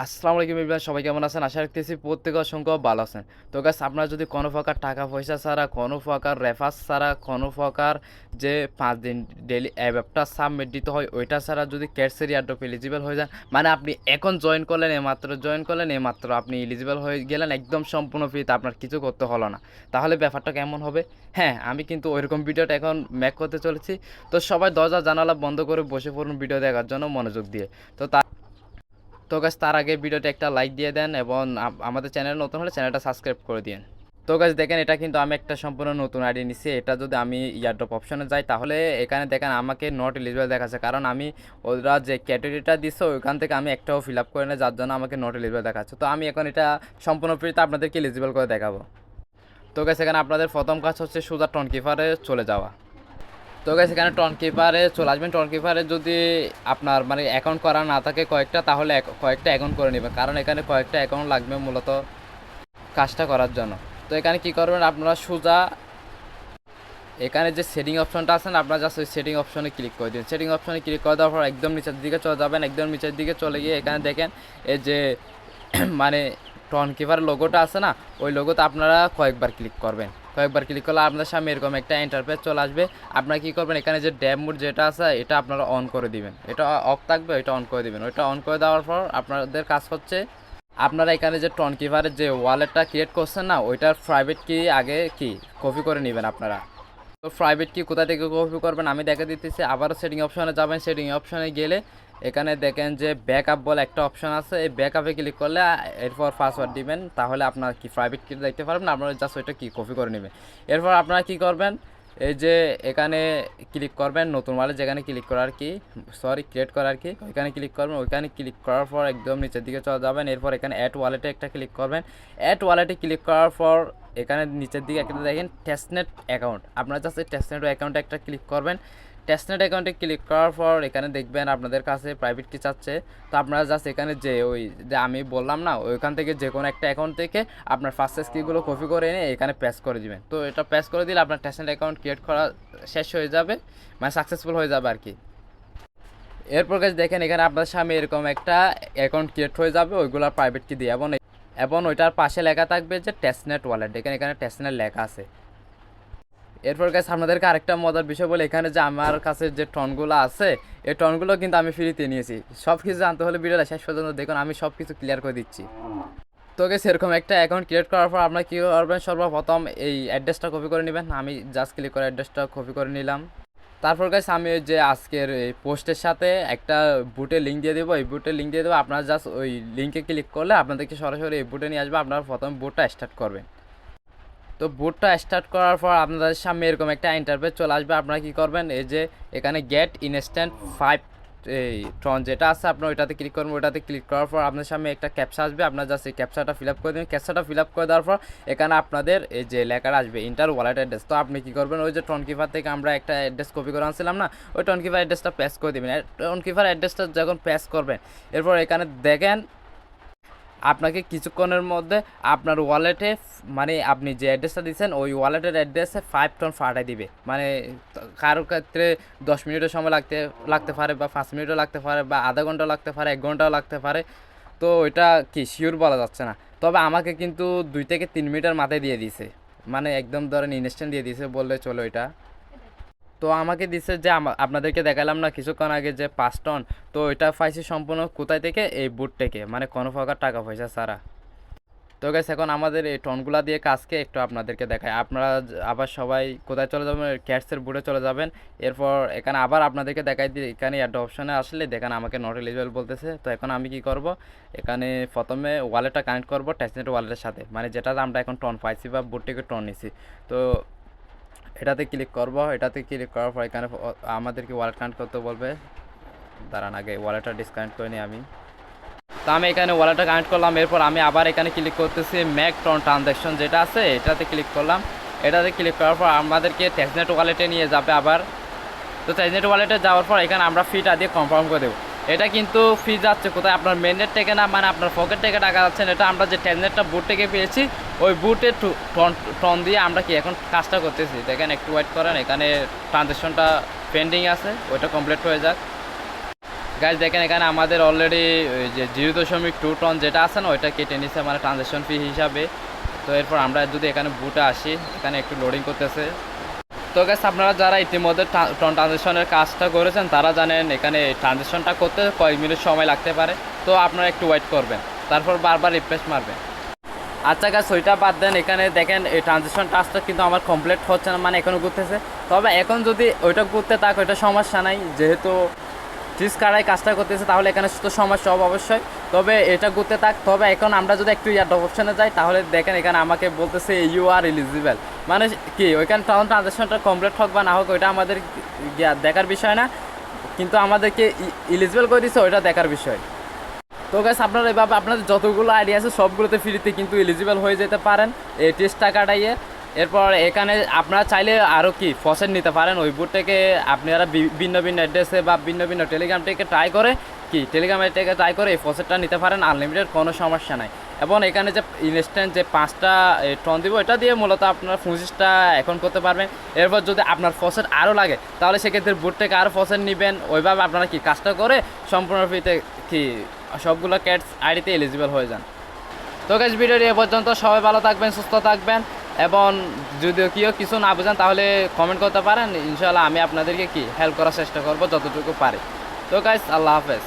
আসসালামু আলাইকুম এভরিওয়ান, সবাই কেমন আছেন? আশা রাখতেছি প্রত্যেকে অসংখ্য ভালো আছেন। তো গাইস, আপনারা যদি কোনো প্রকার টাকা পয়সা ছাড়া, কোনো প্রকার রেফারেন্স ছাড়া, কোনো প্রকার যে 5 দিন ডেইলি অ্যাপটা সাবমিট দিতে হয় ওইটা ছাড়া যদি ক্যাটসের এয়ারড্রপ এলিজিবল হয়ে যান, মানে আপনি এখন জয়েন করলেন এইমাত্র আপনি এলিজিবল হয়ে গেলেন একদম সম্পূর্ণ ফ্রিতে, আপনার কিছু করতে হলো না। তাহলে ব্যাপারটা কেমন হবে? হ্যাঁ, আমি কিন্তু ওইরকম ভিডিওটা এখন মেক করতে চলেছি। তো সবাই দরজা জানালা বন্ধ করে বসে পড়ুন ভিডিও দেখার জন্য মনোযোগ দিয়ে। তো গাইস, তার আগে ভিডিওতে একটা লাইক দিয়ে দেন এবং আমাদের চ্যানেল নতুন হলে চ্যানেলটা সাবস্ক্রাইব করে দিন। তো গাইস দেখেন, এটা কিন্তু আমি একটা সম্পূর্ণ নতুন আইডি নিচ্ছি। এটা যদি আমি ইয়ারড্রপ অপশনে যাই তাহলে এখানে দেখেন আমাকে নট এলিজিবল দেখাচ্ছে, কারণ আমি ওরা যে ক্যাটাগরিটা দিচ্ছে ওইখান থেকে আমি একটাও ফিল আপ করে না, যার জন্য আমাকে নট এলিজিবল দেখাচ্ছে। তো আমি এখন এটা সম্পূর্ণ ফ্রিতে আপনাদেরকে এলিজিবল করে দেখাবো। তো গাইস, এখানে আপনাদের প্রথম কাজ হচ্ছে সোজা টনকিপারে চলে যাওয়া। তো গাইস, এখানে টনকিপারে চলে আসবেন। টনকিপারে যদি আপনার মানে অ্যাকাউন্ট করা না থাকে কয়েকটা, তাহলে কয়েকটা অ্যাকাউন্ট করে নেবেন, কারণ এখানে কয়েকটা অ্যাকাউন্ট লাগবে মূলত কাজটা করার জন্য। তো এখানে কি করবেন, আপনারা সোজা এখানে যে সেটিং অপশনটা আছে না, আপনারা জাস্ট ওই সেটিং অপশনে ক্লিক করে দিন। সেটিং অপশনে ক্লিক করে দেওয়ার পর একদম নিচের দিকে চলে যাবেন। একদম নিচের দিকে চলে গিয়ে এখানে দেখেন এই যে মানে টনকিপার লোগোটা আছে না, ওই লোগোতে আপনারা কয়েকবার ক্লিক করবেন। কয়েকবার ক্লিক করলে আপনাদের সামনে এরকম একটা ইন্টারফেস চলে আসবে। আপনারা কী করবেন, এখানে যে ড্যাব মোড যেটা আছে এটা আপনারা অন করে দিবেন। এটা অফ থাকবে, এটা অন করে দিবেন। ওইটা অন করে দেওয়ার পর আপনাদের কাজ হচ্ছে আপনারা এখানে যে টনকিপারের যে ওয়ালেটটা ক্রিয়েট করছেন না, ওইটার প্রাইভেট কি আগে কি কপি করে নেবেন আপনারা। তো প্রাইভেট কি কোথা থেকে কপি করবেন আমি দেখে দিতেছি। আবারও সেটিং অপশনে যাবেন। সেটিং অপশনে গেলে এখানে দেখেন যে ব্যাকআপ বলে একটা অপশন আছে, এই ব্যাকআপে ক্লিক করলে এরপর পাসওয়ার্ড দিবেন, তাহলে আপনার কি প্রাইভেট কি দেখতে পারবেন। আপনারা জাস্ট ওইটা কি কপি করে নেবেন। এরপর আপনারা কি করবেন, এই যে এখানে ক্লিক করবেন নতুন ওয়ালেট যেখানে ক্লিক করার কি ক্রিয়েট করার কি ওইখানে ক্লিক করবেন। ওইখানে ক্লিক করার পর একদম নিচের দিকে চলে যাবেন। এরপর এখানে অ্যাড ওয়ালেটে একটা ক্লিক করবেন। অ্যাড ওয়ালেটে ক্লিক করার পর এখানে নিচের দিকে একটা দেখেন টেস্টনেট অ্যাকাউন্ট, আপনারা জাস্ট এই টেস্টনেট অ্যাকাউন্টে একটা ক্লিক করবেন। টেস্টনেট অ্যাকাউন্টে ক্লিক করার পর এখানে দেখবেন আপনাদের কাছে প্রাইভেট কি চাচ্ছে। তো আপনারা জাস্ট এখানে যে ওই যে আমি বললাম না, ওইখান থেকে যে কোনো একটা অ্যাকাউন্ট থেকে আপনার ফার্স্ট কিগুলো কপি করে এনে এখানে প্রেস করে দিবেন। তো এটা প্রেস করে দিলে আপনার টেস্টনেট অ্যাকাউন্ট ক্রিয়েট করা শেষ হয়ে যাবে, মানে সাকসেসফুল হয়ে যাবে আর কি। এরপর কাছে দেখেন এখানে আপনার সামনে এরকম একটা অ্যাকাউন্ট ক্রিয়েট হয়ে যাবে ওইগুলোর প্রাইভেট কি দিয়ে, এবং ওইটার পাশে লেখা থাকবে যে টেস্টনেট ওয়ালেট, এখানে টেস্টনেট লেখা আছে। এরপর কাছে আপনাদেরকে আরেকটা মজার বিষয় বলে, এখানে যে আমার কাছে যে টনগুলো আছে এই টনগুলো কিন্তু আমি ফ্রিতে নিয়েছি। সব কিছু জানতে হলে ভিডিওটা শেষ পর্যন্ত দেখুন, আমি সব কিছু ক্লিয়ার করে দিচ্ছি। তো গেছে এরকম একটা অ্যাকাউন্ট ক্রিয়েট করার পর আপনারা কী করবেন, সর্বপ্রথম এই অ্যাড্রেসটা কপি করে নেবেন। আমি জাস্ট ক্লিক করে অ্যাড্রেসটা কপি করে নিলাম। তারপর গাইস আমি ওই যে আজকের এই পোস্টের সাথে একটা বুটের লিঙ্ক দিয়ে দেবো, এই বুটের লিঙ্ক দিয়ে দেবো। আপনারা জাস্ট ওই লিঙ্কে ক্লিক করলে আপনাদেরকে সরাসরি এই বুটে নিয়ে আসবে। আপনারা প্রথমে বুটটা স্টার্ট করবেন। তো বুটটা স্টার্ট করার পর আপনাদের সামনে এরকম একটা ইন্টারফেস চলে আসবে। আপনারা কী করবেন, এই যে এখানে গেট ইনস্ট্যান্ট 5 এই ট্রন যেটা আছে আপনার ওইটাতে ক্লিক করবেন। ওইটাতে ক্লিক করার পর আপনার সামনে একটা ক্যাপচা আসবে। আপনার জাস্ট এই ক্যাপচাটা ফিল আপ করে দেবেন। ক্যাপচাটা ফিল আপ করে দেওয়ার পর এখানে আপনাদের এই যে লেখাটা আসবে ইন্টার ওয়ালেট অ্যাড্রেস। তো আপনি কী করবেন, ওই যে টনকিপার থেকে আমরা একটা অ্যাড্রেস কপি করে আনছিলাম না, ওই টনকিপার অ্যাড্রেসটা প্যাস করে দেবেন। টনকিপার অ্যাড্রেসটা যখন প্যাস করবেন এরপর এখানে দেখেন আপনাকে কিছুক্ষণের মধ্যে আপনার ওয়ালেটে মানে আপনি যে অ্যাড্রেসটা দিচ্ছেন ওই ওয়ালেটের অ্যাড্রেসে 5 টন পাঠিয়ে দিবে। মানে কারোর ক্ষেত্রে 10 মিনিটের সময় লাগতে পারে, বা 5 মিনিটও লাগতে পারে, বা আধা ঘন্টা লাগতে পারে, 1 ঘন্টাও লাগতে পারে। তো ওইটা কি শিওর বলা যাচ্ছে না। তবে আমাকে কিন্তু 2 থেকে 3 মিনিটের মাথায় দিয়ে দিয়েছে, মানে একদম ধরেন ইনস্ট্যান্ট দিয়ে দিয়েছে বললে চলো এটা। তো আমাকে দিচ্ছে যে আপনাদেরকে দেখালাম না কিছুক্ষণ আগে যে 5 টন, তো এটা পাইছি সম্পূর্ণ কোথায় থেকে, এই বুট থেকে, মানে কোনো প্রকার টাকা পয়সা ছাড়া। তো গাইস এখন আমাদের এই টনগুলা দিয়ে কাজকে একটু আপনাদেরকে দেখায়। আপনারা আবার সবাই কোথায় চলে যাবেন, ক্যাটসের বুটে চলে যাবেন। এরপর এখানে আবার আপনাদেরকে দেখাই দিই, এখানে অ্যাড অপশনে আসলে দেখেন আমাকে নট এলিজিবল বলতেছে। তো এখন আমি কি করব, এখানে প্রথমে ওয়ালেটটা কানেক্ট করব টেস্টনেট ওয়ালেটের সাথে, মানে যেটা আমরা এখন টন পাইছি বা বুট থেকে টন নিছি। তো এটাতে ক্লিক করব। এটাতে ক্লিক করার পর এখানে আমাদেরকে ওয়ালেট কানেক্ট করতে বলবে। দাঁড়ান আগে ওয়ালেটটা ডিসকানেক্ট করে নিই আমি। তো আমি এখানে ওয়ালেটটা কানেক্ট করলাম। এরপর আমি আবার এখানে ক্লিক করতেছি ম্যাক ট্রানজ্যাকশন যেটা আছে এটাতে ক্লিক করলাম। এটাতে ক্লিক করার পর আমাদেরকে টেস্টনেট ওয়ালেটে নিয়ে যাবে আবার। তো টেস্টনেট ওয়ালেটে যাওয়ার পর এখানে আমরা ফিটা দিয়ে কনফার্ম করে দেবো। এটা কিন্তু ফি যাচ্ছে কোথায়, আপনার মেননেট থেকে না, মানে আপনার পকেট থেকে টাকা যাচ্ছে না। এটা আমরা যে টেস্টনেটটা বুট থেকে পেয়েছি ওই বুটে টন দিয়ে আমরা কি এখন কাজটা করতেছি। দেখেন একটু ওয়েট করেন, এখানে ট্রানজ্যাকশনটা পেন্ডিং আছে, ওইটা কমপ্লিট হয়ে যাক। গাইজ দেখেন এখানে আমাদের অলরেডি যে 0.2 টন যেটা আছে না ওইটা কেটে নিচ্ছে মানে ট্রানজ্যাকশন ফি হিসাবে। তো এরপর আমরা যদি এখানে বুটে আসি, এখানে একটু লোডিং করতেছে। তো গাইজ আপনারা যারা ইতিমধ্যে টন ট্রানজ্যাকশনের কাজটা করেছেন তারা জানেন এখানে ট্রানজ্যাকশনটা করতে কয়েক মিনিট সময় লাগতে পারে। তো আপনারা একটু ওয়েট করবেন, তারপর বারবার রিফ্রেশ মারবেন। আচ্ছা গাছ ওইটা বাদ দেন, এখানে দেখেন এই ট্রানজিশন টাস্কটা কিন্তু আমার কমপ্লিট হচ্ছে না, মানে এখনও ঘুরতেছে। তবে এখন যদি ওইটা ঘুরতে থাকে ওইটা সমস্যা নাই, যেহেতু ফ্রিজ কারাই কাজটা করতেছে তাহলে এখানে তো সমস্যা হবে অবশ্যই। তবে এটা ঘুরতে থাক। তবে এখন আমরা যদি একটু ইয়ার অপশনে যাই তাহলে দেখেন এখানে আমাকে বলতেছে ইউ আর এলিজিবল, মানে কি ওইখানে ট্রানজেকশনটা কমপ্লিট হোক বা না হোক ওইটা আমাদের দেখার বিষয় না, কিন্তু আমাদেরকে এলিজিবল করে দিচ্ছে ওইটা দেখার বিষয়। তো গাইস আপনারা এভাবে আপনাদের যতগুলো আইডিয়া আছে সবগুলোতে ফ্রিতে কিন্তু এলিজিবল হয়ে যেতে পারেন এই টেস্ট টাকাটাইয়ে। এরপর এখানে আপনারা চাইলে আরও কি ফসেট নিতে পারেন ওই বুট থেকে। আপনারা ভিন্ন ভিন্ন অ্যাড্রেসে বা ভিন্ন ভিন্ন টেলিগ্রাম থেকে ট্রাই করে টেলিগ্রামের থেকে ট্রাই করে এই ফসেটটা নিতে পারেন, আনলিমিটেড কোনো সমস্যা নাই। এবং এখানে যে ইনস্ট্যান্ট যে 5টা টন দিব এটা দিয়ে মূলত আপনারা 25টা এখন করতে পারবেন। এরপর যদি আপনার ফসেট আরও লাগে তাহলে সেক্ষেত্রে বুট থেকে আরও ফসেট নেবেন। ওইভাবে আপনারা কি কাজটা করে সম্পূর্ণ ফ্রিতে কি সবগুলো ক্যাটস আইডিতে এলিজিবল হয়ে যান। তো গাইস ভিডিওটি এ পর্যন্ত, সবাই ভালো থাকবেন, সুস্থ থাকবেন, এবং যদি কেউ কিছু না বুঝেন তাহলে কমেন্ট করতে পারেন। ইনশাআল্লাহ আমি আপনাদেরকে কি হেল্প করার চেষ্টা করব যতটুকু পারি। তো গাইস আল্লাহ হাফেজ।